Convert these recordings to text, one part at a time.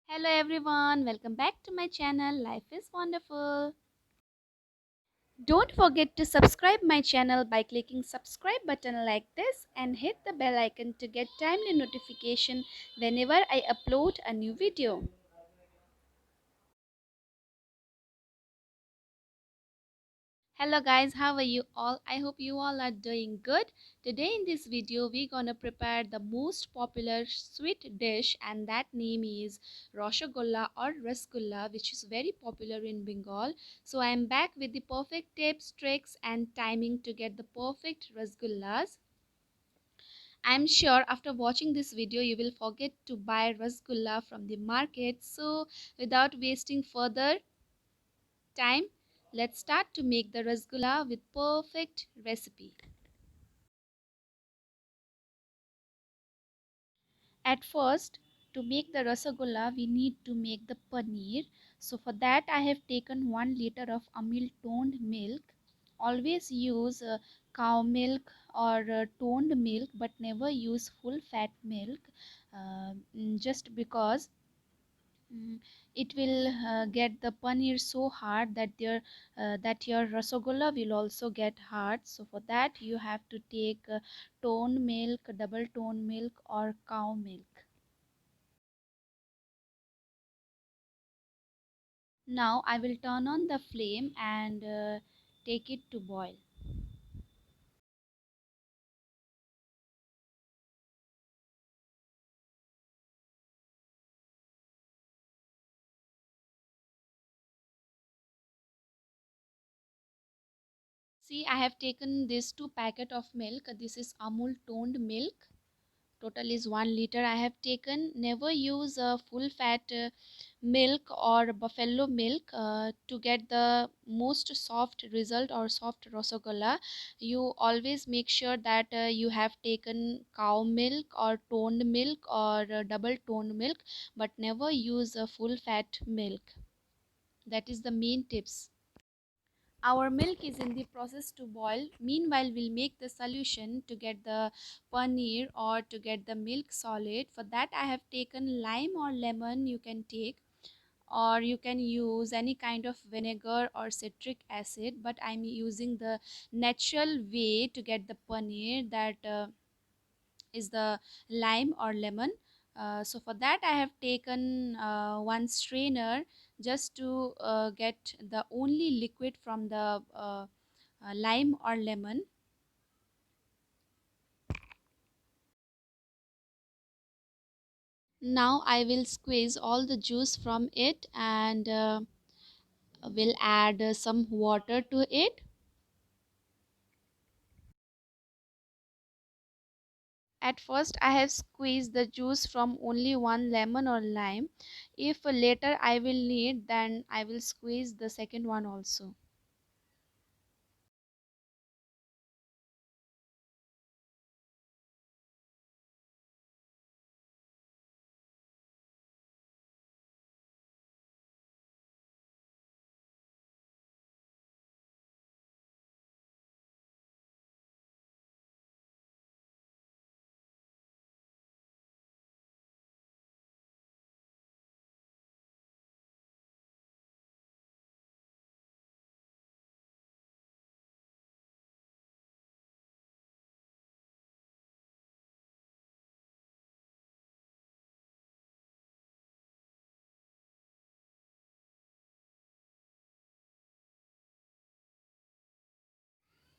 Hello everyone, welcome back to my channel Life is Wonderful. Don't forget to subscribe my channel by clicking subscribe button like this and hit the bell icon to get timely notification whenever I upload a new video. Hello guys, how are you all? I hope you all are doing good. Today in this video we're gonna prepare the most popular sweet dish, and that name is Rasgulla or Rasgulla, which is very popular in Bengal. So I am back with the perfect tips, tricks and timing to get the perfect Rasgullas. I'm sure after watching this video you will forget to buy Rasgulla from the market. So without wasting further time, let's start to make the rasgulla with perfect recipe. At first, to make the rasgulla we need to make the paneer. So for that I have taken 1 liter of amul toned milk. Always use cow milk or toned milk, but never use full fat milk, just because it will get the paneer so hard that your rasagolla will also get hard. So for that you have to take toned milk, double toned milk or cow milk. Now I will turn on the flame and take it to boil. See, I have taken this 2 packet of milk. This is Amul toned milk. Total is 1 liter I have taken. Never use full fat milk or buffalo milk to get the most soft result or soft rasagolla. You always make sure that you have taken cow milk or toned milk or double toned milk, but never use a full fat milk. That is the main tips. Our milk is in the process to boil. Meanwhile, we'll make the solution to get the paneer or to get the milk solid. For that I have taken lime or lemon, you can take, or you can use any kind of vinegar or citric acid, but I'm using the natural way to get the paneer, that is the lime or lemon. So for that I have taken one strainer, just to get the only liquid from the lime or lemon. Now I will squeeze all the juice from it and will add some water to it. At first I have squeezed the juice from only one lemon or lime. If later I will need, then I will squeeze the second one also.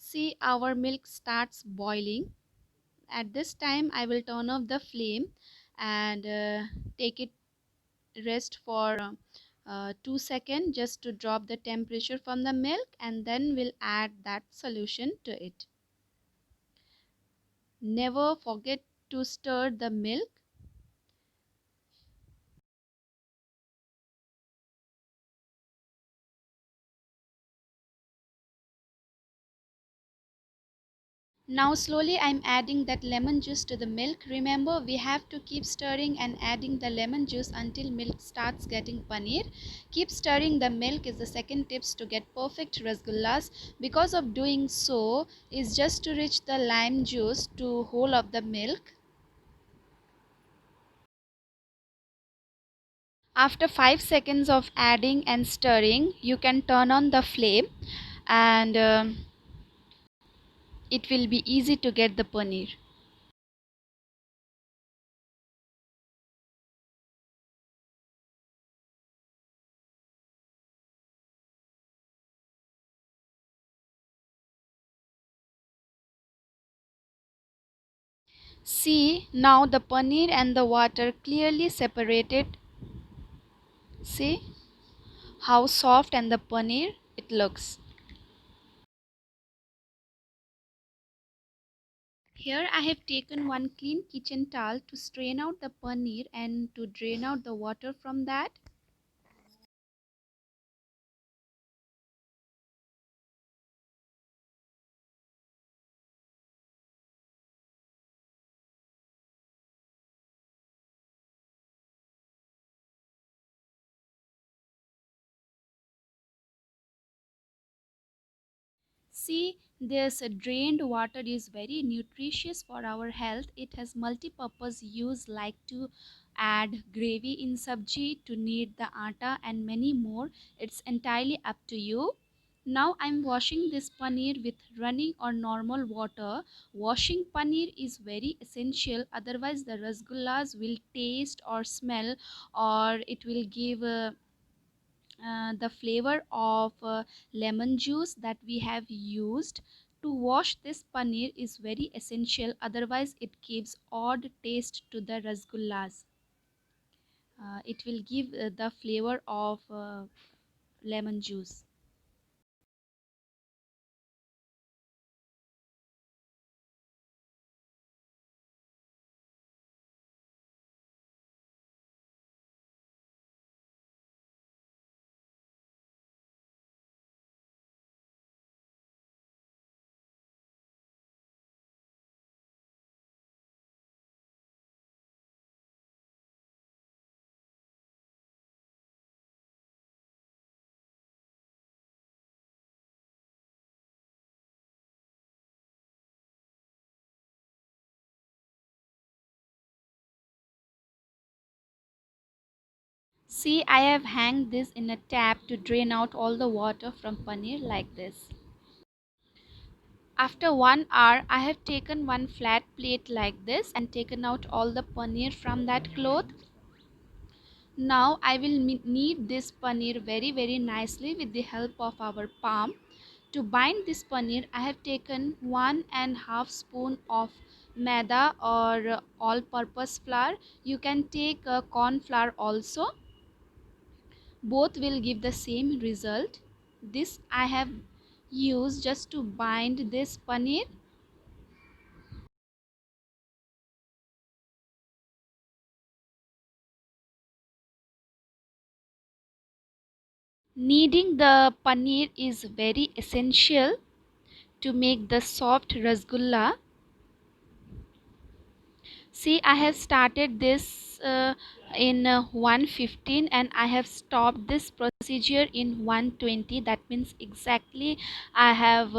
See, our milk starts boiling. At this time I will turn off the flame and take it rest for 2 seconds, just to drop the temperature from the milk, and then we'll add that solution to it. Never forget to stir the milk. Now slowly I'm adding that lemon juice to the milk. Remember, we have to keep stirring and adding the lemon juice until milk starts getting paneer. Keep stirring the milk is the second tips to get perfect rasgullas. Because of doing so is just to reach the lime juice to whole of the milk. After 5 seconds of adding and stirring, you can turn on the flame, and it will be easy to get the paneer. See, now the paneer and the water clearly separated. See how soft and the paneer it looks. Here I have taken one clean kitchen towel to strain out the paneer and to drain out the water from that. See, this drained water is very nutritious for our health. It has multi-purpose use like to add gravy in sabji, to knead the atta and many more. It's entirely up to you. Now I'm washing this paneer with running or normal water. Washing paneer is very essential, otherwise the rasgullas will taste or smell, or it will give the flavor of lemon juice that we have used. To wash this paneer is very essential, otherwise it gives odd taste to the rasgullas. It will give the flavor of lemon juice. See, I have hanged this in a tap to drain out all the water from paneer like this. After 1 hour, I have taken one flat plate like this and taken out all the paneer from that cloth. Now I will knead this paneer very nicely with the help of our palm. To bind this paneer, I have taken 1.5 spoon of maida or all-purpose flour. You can take corn flour also. Both will give the same result. This I have used just to bind this paneer. Kneading the paneer is very essential to make the soft rasgulla. See, I have started this in 1:15 and I have stopped this procedure in 1:20. That means exactly I have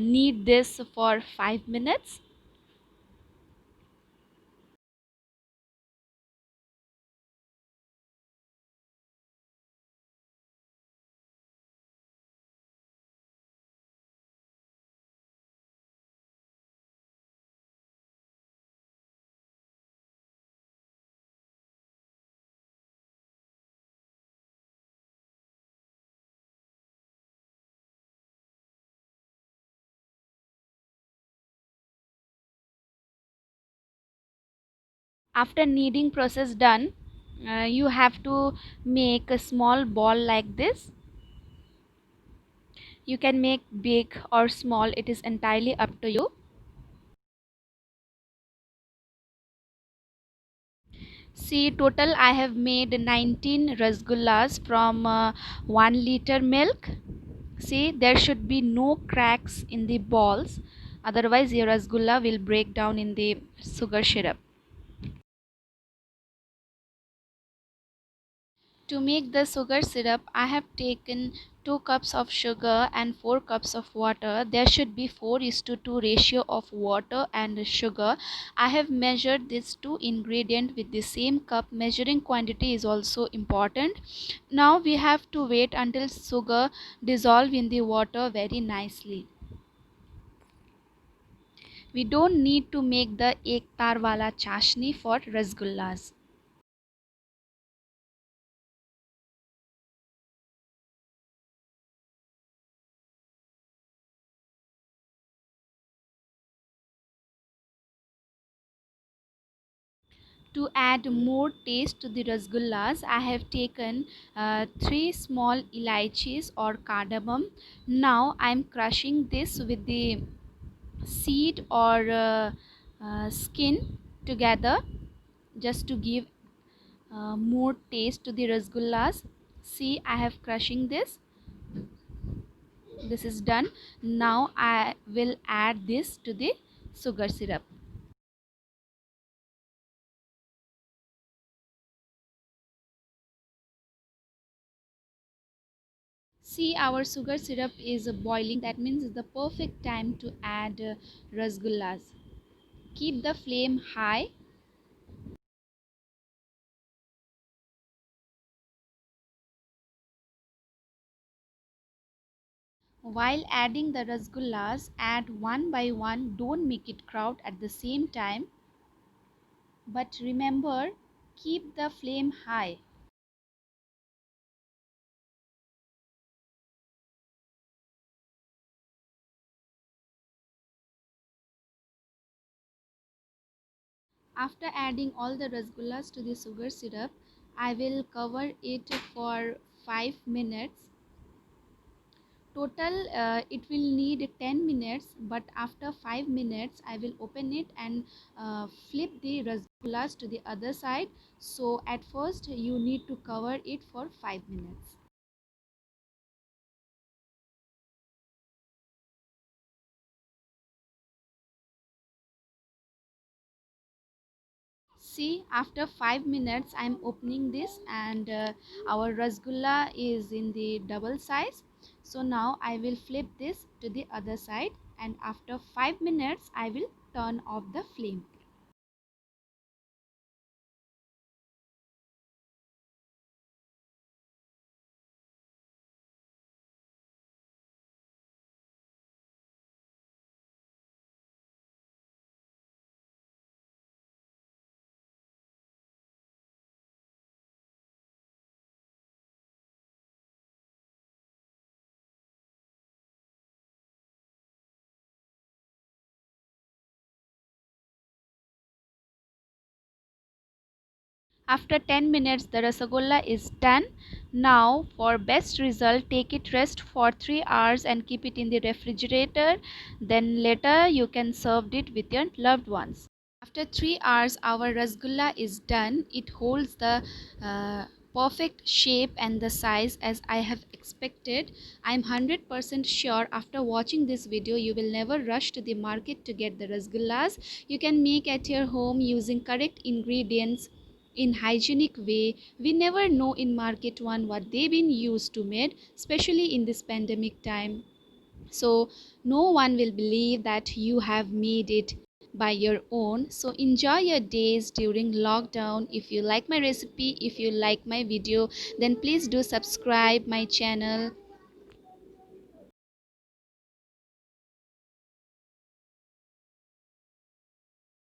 knead this for 5 minutes. After kneading process done, you have to make a small ball like this. You can make big or small, it is entirely up to you. See, total I have made 19 rasgullas from 1 liter milk. See, there should be no cracks in the balls, otherwise your rasgulla will break down in the sugar syrup. To make the sugar syrup, I have taken 2 cups of sugar and 4 cups of water. There should be 4 is to 2 ratio of water and sugar. I have measured these two ingredients with the same cup. Measuring quantity is also important. Now we have to wait until sugar dissolve in the water very nicely. We don't need to make the ek tar wala chashni for rasgullas. To add more taste to the rasgullas, I have taken 3 small elaichis or cardamom. Now I am crushing this with the seed or skin together, just to give more taste to the rasgullas. See, I have crushing this. This is done. Now I will add this to the sugar syrup. See, our sugar syrup is boiling. That means it's the perfect time to add rasgullas. Keep the flame high. While adding the rasgullas, add one by one. Don't make it crowd at the same time. But remember, keep the flame high. After adding all the rasgullas to the sugar syrup, I will cover it for 5 minutes. Total it will need 10 minutes, but after 5 minutes I will open it and flip the rasgullas to the other side. So at first you need to cover it for 5 minutes. See, after 5 minutes I am opening this, and our rasgulla is in the double size. So now I will flip this to the other side, and after 5 minutes I will turn off the flame. After 10 minutes the rasagolla is done. Now for best result, take it rest for 3 hours and keep it in the refrigerator. Then later you can serve it with your loved ones. After 3 hours our rasgulla is done. It holds the perfect shape and the size as I have expected. I am 100% sure after watching this video you will never rush to the market to get the rasgullas. You can make at your home using correct ingredients in hygienic way. We never know in market one what they've been used to made, especially in this pandemic time. So no one will believe that you have made it by your own. So enjoy your days during lockdown. If you like my recipe, if you like my video, then please do subscribe my channel.